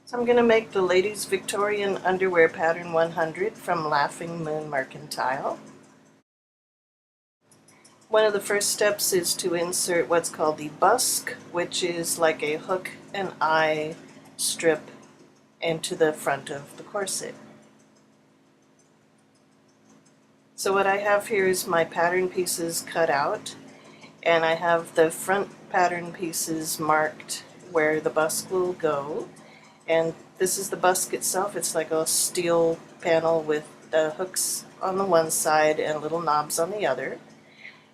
So I'm going to make the Ladies Victorian Underwear Pattern 100 from Laughing Moon Mercantile. One of the first steps is to insert what's called the busk, which is like a hook and eye strip into the front of the corset. So what I have here is my pattern pieces cut out, and I have the front pattern pieces marked where the busk will go. And this is the busk itself. It's like a steel panel with the hooks on the one side and little knobs on the other.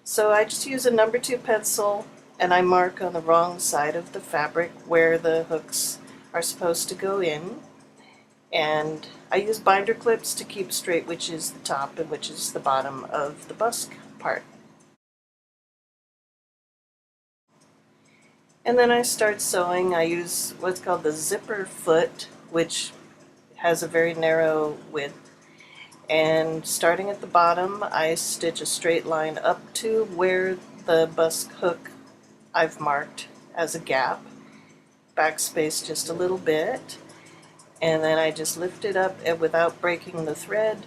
So I just use a number 2 pencil and I mark on the wrong side of the fabric where the hooks are supposed to go in. And I use binder clips to keep straight which is the top and which is the bottom of the busk part. And then I start sewing. I use what's called the zipper foot, which has a very narrow width. And starting at the bottom, I stitch a straight line up to where the busk hook I've marked as a gap, backspace just a little bit, and then I just lift it up, and without breaking the thread,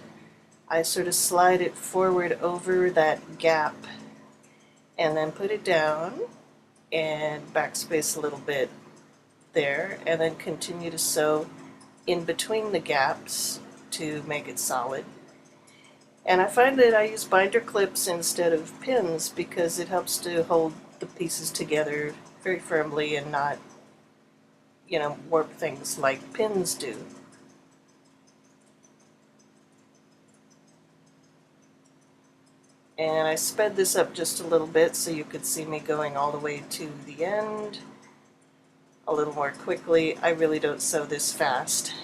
I sort of slide it forward over that gap and then put it down and backspace a little bit there, and then continue to sew in between the gaps to make it solid. And I find that I use binder clips instead of pins because it helps to hold the pieces together very firmly and not, warp things like pins do. And I sped this up just a little bit so you could see me going all the way to the end a little more quickly. I really don't sew this fast.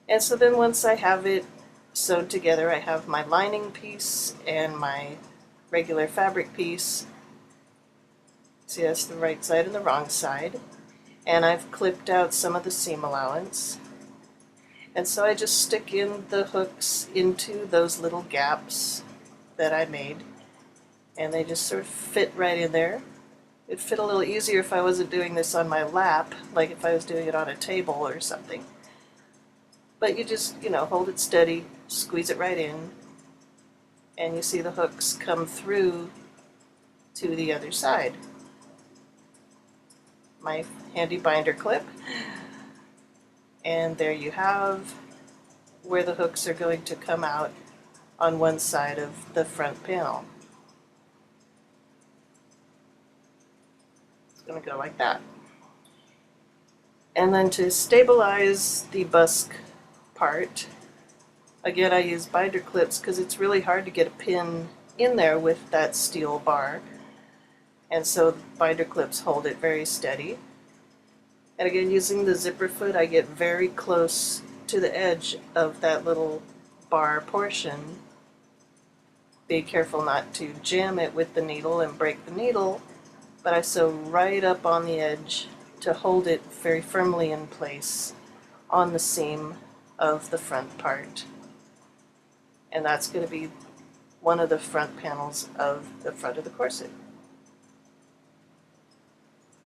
And so then once I have it sewed together, I have my lining piece and my regular fabric piece. See, that's the right side and the wrong side. And I've clipped out some of the seam allowance. And so I just stick in the hooks into those little gaps that I made, and they just sort of fit right in there. It'd fit a little easier if I wasn't doing this on my lap, like if I was doing it on a table or something. But you just, hold it steady, squeeze it right in, and you see the hooks come through to the other side. My handy binder clip. And there you have where the hooks are going to come out on one side of the front panel. It's going to go like that. And then to stabilize the busk part, again I use binder clips because it's really hard to get a pin in there with that steel bar. And so binder clips hold it very steady. And again, using the zipper foot, I get very close to the edge of that little bar portion. Be careful not to jam it with the needle and break the needle, but I sew right up on the edge to hold it very firmly in place on the seam of the front part. And that's going to be one of the front panels of the front of the corset.